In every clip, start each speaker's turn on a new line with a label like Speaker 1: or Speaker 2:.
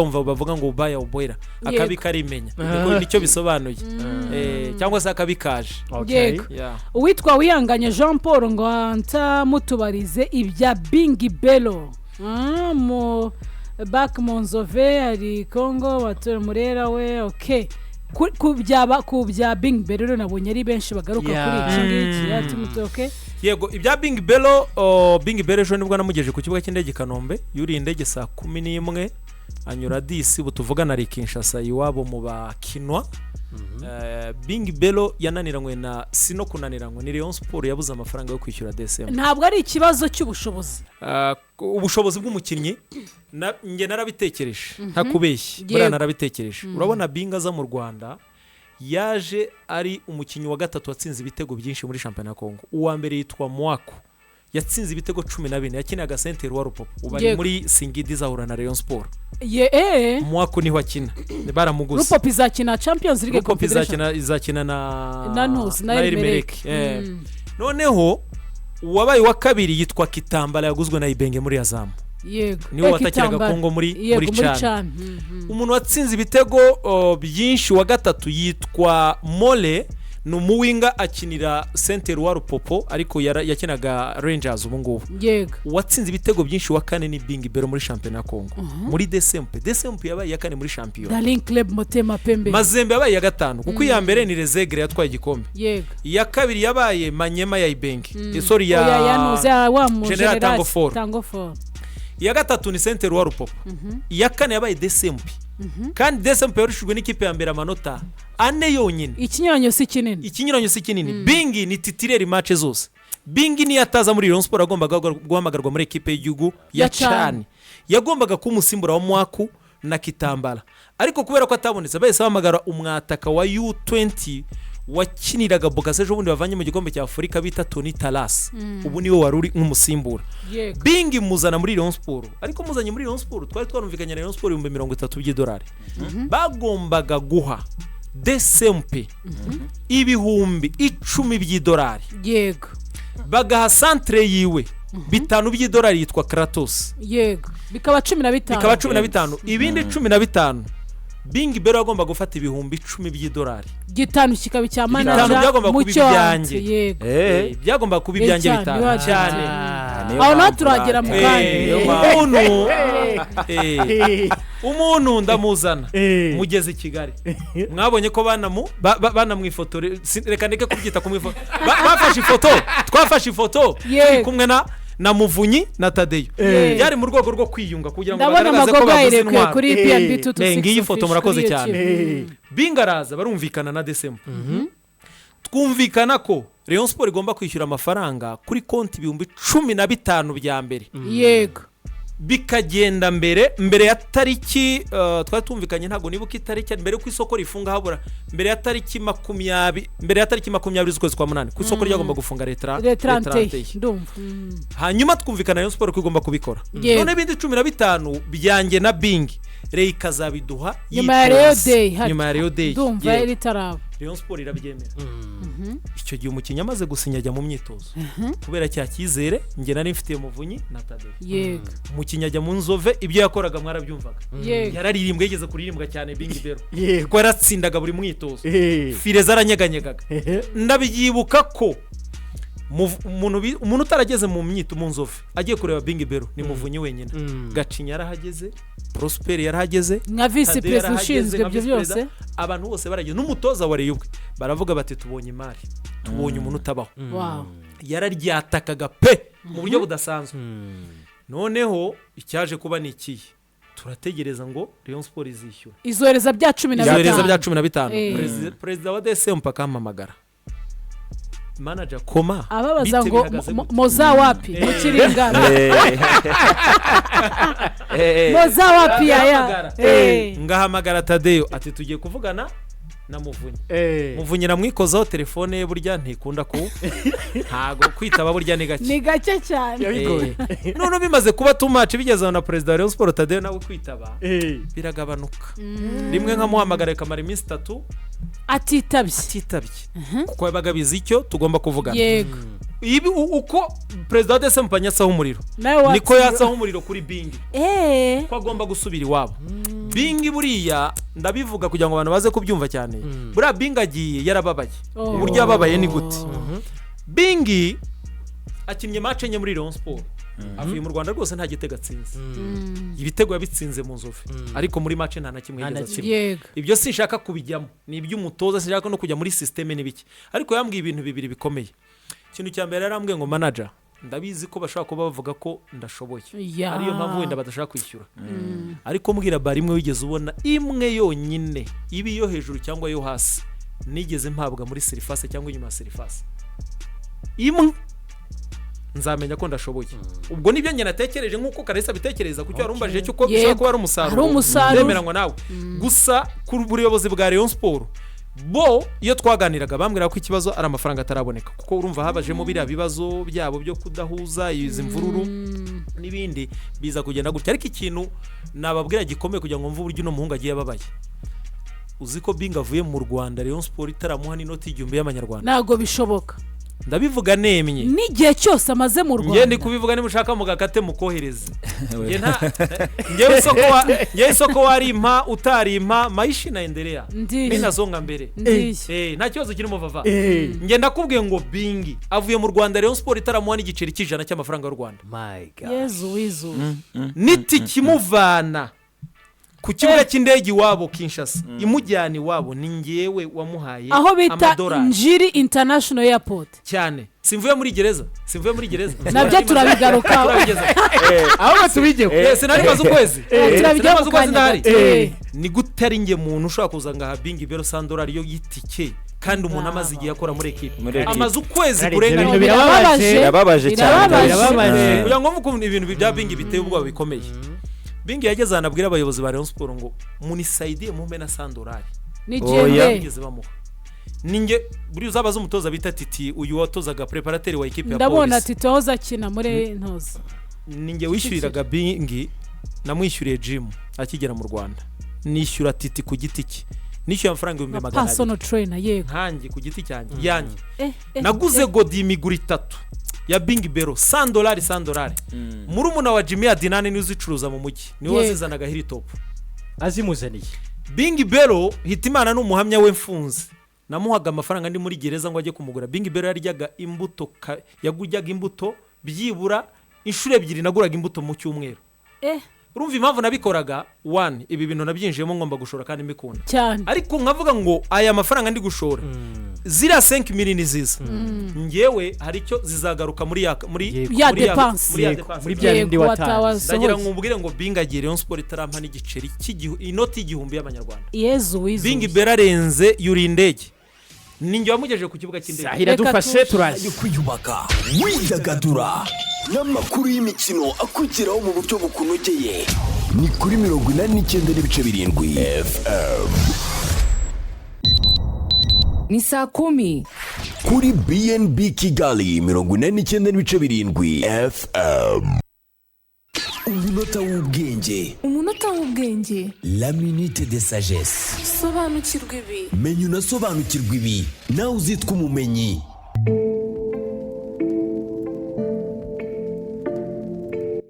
Speaker 1: umva bavuga ngo ubaya ubwera akabi karimenya niko nicyo bisobanuye cyangwa se akabikaje.
Speaker 2: Yego. Uwitwa Wihanganye Jean Paul ngo Antha mutubarize ibya Bingi Belo mu back Monzove ari Congo batura murera we. Okay, kubya Bingi Belo nabonye ari benshi bagaruka kuri iki ngiki yatumutse. Okay,
Speaker 1: yego ibya Bingi Belo ejo nibwo namugeje ku kibuga cy'indege Kanombe yuri indege saa 11 anyura disi butuvugana ari Kinshasa iwabo mu bakinwa. Bingi Belo yananiranywe na sino kunaniranywe ni Rayon Sport yabuze amafaranga yo kwishyura DSM.
Speaker 2: Ntabwo ari ikibazo cy'ubushobozi.
Speaker 1: Ubushobozi bw'umukinnyi nge narabitekereje ntakubeshye bura narabitekereje. Urabona Binga za mu Rwanda yaje ari umukinnyi wa gatatu watsinze ibitego byinshi muri Championnat Congo. Uwa mbere yitwa Mwako yatsinze ibitego 14 yakinaga Center wa Rupopo ubari muri Singidi zahura na Rayon Sport. Mwako niho akina baramuguze.
Speaker 2: Rupopo izakina Champions League
Speaker 1: Competition izakina na Elimelek. Noneho uwabaye wa kabiri yitwa Kitambala yaguzwe na Ibenge muri Azamu.
Speaker 2: Yego.
Speaker 1: Niwe watakiraga Kongo muri Chan. Umuntu watsinze ibitego byinshi wa gatatu yitwa Mole numuwinga akinira Center wa Rupopo ariko yakinaga Rangers ubu ngubu.
Speaker 2: Yego.
Speaker 1: Watsinze ibitego byinshi wa kane ni Bingi Belo muri Championnat Congo. Muri DSMP yabaye yakane muri Champion.
Speaker 2: Darling Club Motema Pembe.
Speaker 1: Mazembe yabaye ya gatanu kuko ya mbere ni Rezegre yatwaye igikombe.
Speaker 2: Yego.
Speaker 1: Ya kabiri yabaye Manyema ya Ibenge. Sorry ya General Tango 4. Ya gatatu ni Center wa Rupopo. Ya kane yabaye DSMP. Kandi DSMP yarushijwe n'ikipe ya mbere amanota ane yonyine.
Speaker 2: Ikinyuranyo si kinini. Bingi
Speaker 1: ni titireri match zose. Bingi ni yataza muri Rayon Sport agombaga guhamagarwa muri equipe y'igihugu ya Chan. Yagombaga kumusimbura wa Mwaku na Kitambala. Ariko kubera ko atabonetse bahise bahamagara umwataka wa U20 wakiniraga Bokase ejo bundi bavanye mu gikombe cya Afurika bita Tony Talas. Ubu niwe waruri nk'umusimbura. Bingi muzana muri Rayon Sport. Ariko muzanye muri Rayon Sport twari twarumvikanye na Rayon Sport $30,000. Bagombaga guha DSMP $10,000.
Speaker 2: Yego.
Speaker 1: Bagaha centre yiwe $5,000 yitwa Kratos.
Speaker 2: Yego. Bikaba 15.
Speaker 1: Ibindi 15 Bingi Belo agomba gufata $10,000.
Speaker 2: Gitanu kikaba cya manager mu cyanjye. Yego.
Speaker 1: Byagomba kuba ibyanjye bitanu cyane.
Speaker 2: Aho naturagera mu kandi.
Speaker 1: Umuntu ndamuzana mugeze Kigali. Mwabonye ko banamwifotore reka ndeke kubyita kumwifoto. Bafashe ifoto, twafashe ifoto kumwe na Muvunyi na Tadeyo. Byari mu rwego rwo kwiyunga kugira ngo bagaragaze ko bavuze intwaro.
Speaker 2: Kuri PNB 226.
Speaker 1: Ngiyi foto murakoze cyane. Bingaraza barumvikana na December. Twumvikana ko Rayon Sport igomba kwishyura amafaranga kuri konti $15,000 bya mbere.
Speaker 2: Yego.
Speaker 1: Bikagenda mbere ya tariki twari tumvikanye ntago nibuka itariki mbere ku isoko rifunga habura mbere ya tariki 20 z'ukwezi kwa 8 ku isoko ryagomba gufunga retrante
Speaker 2: ndumva.
Speaker 1: Hanyuma twumvikana Rayon Sport ko igomba kubikora. None bindi 15 byanjye na Bingi Rey kazabiduha
Speaker 2: nyuma ya Rio Day
Speaker 1: ndumva
Speaker 2: iri taraba.
Speaker 1: Rayon Sport irabyemera. Icyo gihe umukinnyi amaze gusinya ajya mu myitozo kubera cya cyizere nge nari mfitiye Muvunyi na Tadeyo.
Speaker 2: Yego.
Speaker 1: Umukinnyi ajya mu Nzove ibyo yakoraga mwarabyumvaga. Yararirimbwa yigeze kuririmbwa cyane Bingi Belo. Ko yaratsindaga buri mwitozo. Fire zaranyeganyegaga. Ndabyibuka ko umuntu utarageze mu myito mu Nzove agiye kureba Bingi Belo ni Muvunyi wenyine. Gacinya yarahageze, Prosper yarahageze,
Speaker 2: nka vice president ushinzwe ibyo byose.
Speaker 1: Abantu bose barageze n'umutoza wareyubwe baravuga bati tubonye imari, tubonye umuntu utabaho.
Speaker 2: Wow.
Speaker 1: Yararyatakaga pe mu buryo budasanzwe. Noneho icyaje kuba ni ikihe? Turategereza ngo Rayon Sport izishyura.
Speaker 2: Izohereza bya
Speaker 1: 15. Perezida wa DSM pakamamagara. Manager koma
Speaker 2: ababaza ngo moza wapi mukiringa moza wapi ya
Speaker 1: ngahamagara Tadeyo ati tugiye kuvugana na Muvunyi. Muvunyi namwikozaho telefone ye burya ntikunda ko ntago kwitaba burya ni
Speaker 2: gake cyane.
Speaker 1: None bimaze kuba tumace bigeze na President wa Rayon Sport Tadeyo nawe kwitaba biragabanuka. Rimwe nkamuhamagara kamara iminsi 3
Speaker 2: atitabye
Speaker 1: kuko yabaga bizi icyo tugomba kuvugana.
Speaker 2: Yego.
Speaker 1: Ibi uko President de Sempanya saho umuriro niko yasaho umuriro kuri Bingi ko agomba gusubira iwabo. Bingi buriya ndabivuga kugira ngo abantu baze kubyumva cyane buriya Bingi agiye yarababaye uburyo yababaye ni gute Bingi akinnye match enye muri Rayon Sport avuye mu Rwanda rwose nta gitego atsinze ibitego yabitsinze mu Nzove ariko muri match nta na kimwe yageze ibyo sinshaka kubijyamo ni iby'umutoza sinshaka no kujya muri systeme n'ibiki ariko yambwiye ibintu bibiri bikomeye ikintu cya mbere yarambwiye ngo manager ndabizi ko bashaka kuba bavuga ko ndashoboye ariyo mpamvu wenda badashaka kwishyura ariko mbwira bari imwe wigeze ubona imwe yonyine ibi yo hejuru cyangwa yo hasi nigeze mpabwa muri surface cyangwa inyuma ya surface imwe nzamenya ko ndashoboye ubwo nibyo njye natekereje nkuko Clarisse abitekereza kuko yarumbaje cyo ko bishaka kuba ari umusaruro ndemeranywa nawe gusa ku buyobozi bwa Rayon Sport bo iyo twaganiraga bambwira ko ikibazo ari amafaranga ataraboneka kuko urumva habajemo biriya bibazo byabo byo kudahuza izi mvururu n'ibindi biza kugenda gutya ariko ikintu nababwira gikomeye kugira ngo mvu buryo no muhungu agiye ababaye uzi ko Bingi avuye mu Rwanda Rayon Sport itaramuha n'inoti 1000 y'amanyarwanda
Speaker 2: ntago bishoboka
Speaker 1: ndabivuga nemye
Speaker 2: n'igihe cyose amaze mu Rwanda
Speaker 1: ngende kubivuga nimushaka mugakate mukohereze ngewe isoko warimpa utarimpa maisha inaendelea ninasonga mbere nta kibazo kirimo vava ngenda kubwiye ngo Bingi avuye mu Rwanda Rayon Sport itaramuha n'igiceri cy'ijana cy'amafaranga y'u Rwanda
Speaker 2: Yezu Wizu
Speaker 1: niti kimuvana ku kibuga cy'indege iwabo Kinshasa imujyana iwabo ni ngewe wamuhaye
Speaker 2: aho bita Njiri International Airport
Speaker 1: cyane simvuye muri gereza
Speaker 2: nabyo turabigaruka
Speaker 1: aho tubigeho sinari maze ukwezi ndahari ni gute ari nge muntu ushaka kuza ngaha Bingi Belo $100 yo yitike kandi umuntu amaze igihe akora muri equipe amaze ukwezi kurenga
Speaker 3: birababaje cyane
Speaker 1: kugira ngo mukunda ibintu bya Bingi biteye ubwoba bikomeye Bingi yageze anabwira abayobozi ba Rayon Sport ngo munisaidie mume na $100 nigeze bamuha ninge buri uzabaza umutoza bita Titi uyu watozaga preparateur wa equipe ya Police
Speaker 2: ndabona Titi hoza kina muri ntoza
Speaker 1: ninge wishyuriraga Bingi namwishyuriye gym akigera mu Rwanda nishyura Titi ku giti cye nishyuye amafaranga 200,000
Speaker 2: personal trainer Yego
Speaker 1: nkanjye ku giti cyanjye yanjye naguze godi imiguru 3 ya Bingi Belo $100 muri umuna wa Jimmy Adinane niwe uzicuruza mu mujyi niwe wazizanaga hiri top
Speaker 3: azimuzaniye
Speaker 1: Bingi Belo Hitimana n'umuhamya we mfunze namuhaga amafaranga ndi muri gereza ngo ajye kumugura Bingi Belo yaryaga imbuto yagujyaga imbuto byibura inshuro 2 naguraga imbuto mu cyumweru urumva impamvu nabikoraga ibi bintu nabyinjiyemo ngomba gushora kandi mbikunda
Speaker 2: cyane
Speaker 1: ariko nkavuga ngo aya mafaranga ndi gushora zira 5 miliyoni ziza ngewe hari icyo zizagaruka muri
Speaker 3: byarindi watanze
Speaker 1: ndagira ngo mbwire ngo Bingi agiye Rayon Sport itarampa n'igiceri inoti 1000 y'amanyarwanda
Speaker 2: Yezu Wizu
Speaker 1: Bingi Belo arenze yuri indege ninjye wamugejeje ku kibuga cy'indege
Speaker 3: sahira dufashe turaje
Speaker 4: kwiyubaka widagadura n'amakuru y'imikino akugeraho mu buryo bukunogeye ni kuri 89.7 FM
Speaker 5: ni saa 10
Speaker 4: kuri BNB Kigali 89.7 FM umunota w'ubwenge la minute de sagesse
Speaker 5: sobanukirwa ibi
Speaker 4: menya unasobanukirwa ibi nawe uzitwa umumenyi.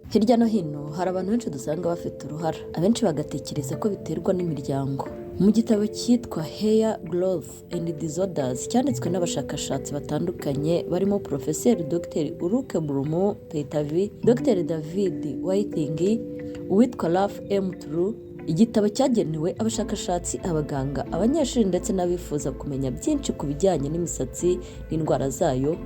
Speaker 6: Hirya no hino hari abantu benshi dusanga bafite uruhara abenshi bagatekereza ko biterwa n'imiryango. Mu gitabo cyitwa Hair Growth and Disorders cyanditswe n'abashakashatsi batandukanye barimo Professor Dr. Uruke Brumo Peitavi, Dr. David Whiting, uwitwa Ralph M. True. Igitabo cyagenewe abashakashatsi, abaganga, abanyeshuri ndetse n'abifuza kumenya byinshi ku bijyanye n'imisatsi n'indwara zayo.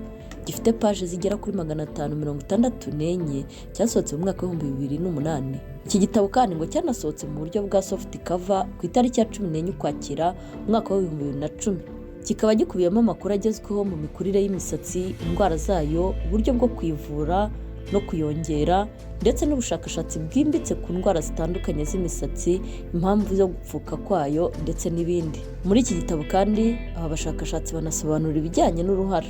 Speaker 6: Gifite page zigera kuri 564 cyasohotse mu mwaka wa 2008. Iki gitabo kandi ngo cyanasohotse mu buryo bwa soft cover ku itariki ya 14 Ukwakira umwaka wa 2010. Kikaba gikubiyemo amakuru agezweho mu mikurire y'imisatsi, indwara zayo, uburyo bwo kwivura no kuyongera ndetse n'ubushakashatsi bwimbitse ku ndwara zitandukanye z'imisatsi, impamvu zo gupfuka kwayo ndetse n'ibindi. Muri iki gitabo kandi aba bashakashatsi banasobanura ibijyanye n'uruhara.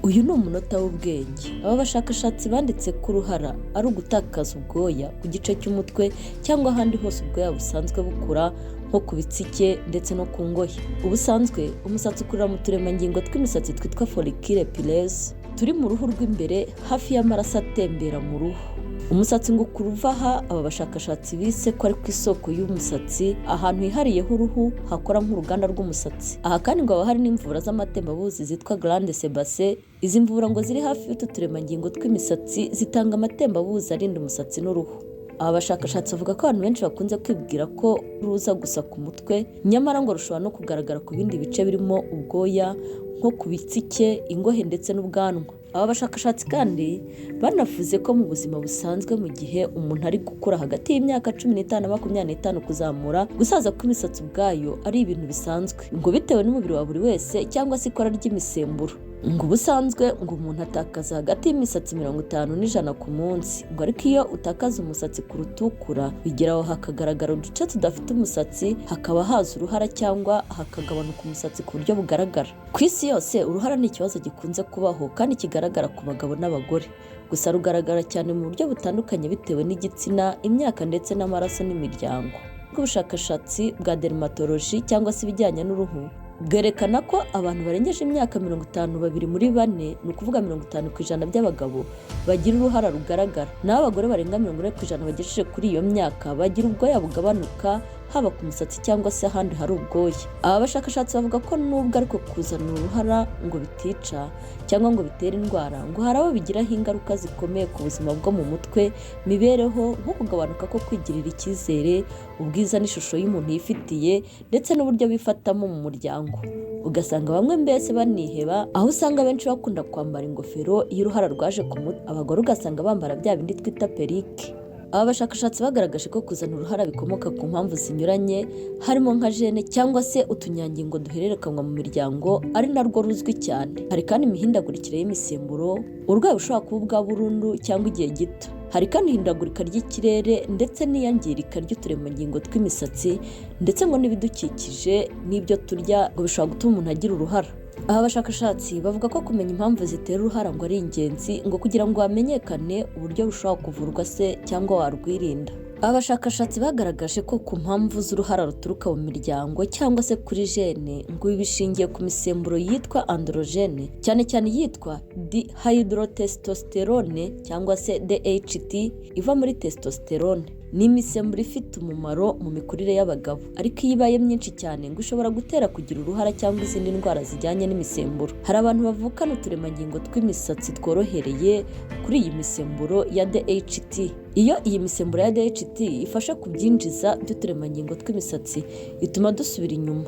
Speaker 6: Uyu ni umunota w'ubwenge. Aba bashakashatsi banditse ko uruhara ari ugutakaza ubwoya ku gice cy'umutwe cyangwa ahandi hose ubwoya busanzwe bukura nko ku bitsike ndetse no ku ngohe. Ubusanzwe umusatsi ukurira mu turemangingo tw'imisatsi twitwa follicule pileuse turi mu ruhu rw'imbere hafi y'amaraso atembera mu ruhu. umusatsi ngo ukuruva aha aba bashakashatsi bise ko ari ku isoko y'umusatsi ahantu hihariyeho uruhu hakora nk'uruganda rw'umusatsi. Aha kandi ngo haba hari n'imvura z'amatembabuzi zitwa glande sebase. Izi mvura ngo ziri hafi y'utu turemangingo tw'imisatsi zitanga amatembabuzi arinda umusatsi n'uruhu. Aba bashakashatsi bavuga ko abantu benshi bakunze kwibwira ko ruza gusa ku mutwe, nyamara ngo rushobora no kugaragara ku bindi bice birimo ubwoya nko ku bitsike, ingohe ndetse n'ubwanwa. Aba bashakashatsi kandi banavuze ko mu buzima busanzwe mu gihe umuntu ari gukura hagati y'imyaka 15 na 25 kuzamura, gusaza kw'imisatsi ubwayo ari ibintu bisanzwe ngo bitewe n'umubiri wa buri wese cyangwa se ikora ry'imisemburo. Ngo ubusanzwe ngo umuntu atakaza hagati y'imisatsi 50 n'ijana ku munsi, ngo ariko iyo utakaza umusatsi ku rutukura bigeraho hakagaragara uduce tudafite umusatsi, hakaba haza uruhara cyangwa hakagabanuka umusatsi ku buryo bugaragara. Ku isi yose uruhara ni ikibazo gikunze kubaho kandi kigaragara ku bagabo n'abagore, gusa rugaragara cyane mu buryo butandukanye bitewe n'igitsina, imyaka ndetse n'amaraso n'imiryango. Ubushakashatsi bwa dermatology cyangwa se ibijyanye n'uruhu bwerekana ko abantu barengeje imyaka 52 muri 4, ni ukuvuga 50% by'abagabo bagira uruhara rugaragara, naho abagore barenga 40% bagejeje kuri iyo myaka bagira ubwoya bugabanuka haba ku musatsi cyangwa se ahandi hari ubwoya. Aba bashakashatsi bavuga ko nubwo ariko kuzana uruhara ngo bitica cyangwa ngo bitera indwara, ngo hari abo bigiraho ingaruka zikomeye ku buzima bwo mu mutwe, mibereho nko kugabanuka ko kwigirira icyizere, ubwiza n'ishusho y'umuntu yifitiye ndetse n'uburyo bifatamo mu muryango. Ugasanga bamwe mbese baniheba, aho usanga benshi bakunda kwambara ingofero iyo uruhara rwaje ku mutwe, abagore ugasanga bambara bya bindi twita perike. Aba bashakashatsi bagaragaje ko kuzana uruhara bikomoka ku mpamvu zinyuranye, harimo nka gene cyangwa se utunyangingo duhererekanwa mu miryango ari narwo ruzwi cyane. Hari kandi imihindagurikire y'imisemburo, urwaye bushobora kuba ubwa burundu cyangwa igihe gito. Hari kandi ihindagurika ry'ikirere ndetse n'iyangirika ry'uturemangingo tw'imisatsi, ndetse ngo n'ibidukikije n'ibyo turya ngo bishobora gutuma umuntu agira uruhara. Aba bashakashatsi bavuga ko kumenya impamvu zitera uruhara ngo ari ingenzi, ngo kugira ngo hamenyekane uburyo rushobora kuvurwa se cyangwa warwirinda. Aba bashakashatsi bagaragaje ko ku mpamvu z'uruhara ruturuka mu miryango cyangwa se kuri gene, ngo ibi bishingiye ku misemburo yitwa androgene, cyane cyane yitwa dihydrotestosterone cyangwa se DHT iva muri testosterone. Ni imisemburo ifite umumaro mu mikurire y'abagabo, ariko iyo ibaye myinshi cyane ngo ishobora gutera kugira uruhara cyangwa izindi ndwara zijyanye n'imisemburo. Hari abantu bavukana uturemangingo tw'imisatsi tworohereye kuri iyi misemburo ya DHT. Iyo iyi misemburo ya DHT ifasha kubyinjiza by'uturemangingo tw'imisatsi, ituma dusubira inyuma,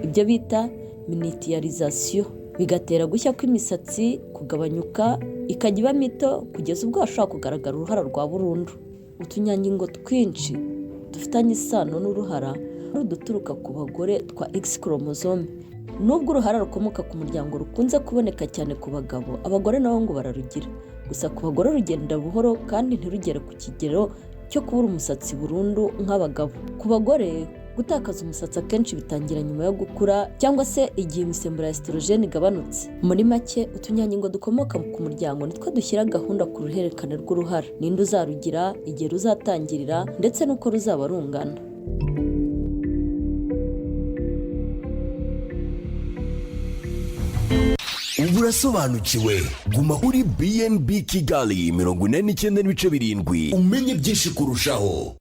Speaker 6: ibyo bita miniaturisation, bigatera gushya kw'imisatsi, kugabanyuka, ikajya iba mito kugeza ubwo hashobora kugaragara uruhara rwa burundu. Utunyangingo twinshi dufitanye isano n'uruhara ruduturuka ku bagore twa X chromosome. Nubwo uruhara rukomoka ku muryango rukunze kuboneka cyane ku bagabo, abagore nabo ngo bararugira, gusa ku bagore rugenda buhoro kandi ntirugere ku kigero cyo kubura umusatsi burundu nk'abagabo. Ku bagore gutakaza umusatsi akenshi bitangira nyuma yo gukura cyangwa se igihe imisemburo ya estrogene igabanutse. Muri make utunyangingo dukomoka ku muryango nitwo dushyira gahunda ku ruhererekane rw'uruhara, ninde uzarugira, igihe ruzatangirira ndetse n'uko ruzaba rungana.
Speaker 4: Ubu urasobanukiwe, guma kuri BNB Kigali 49.7 umenye byinshi kurushaho.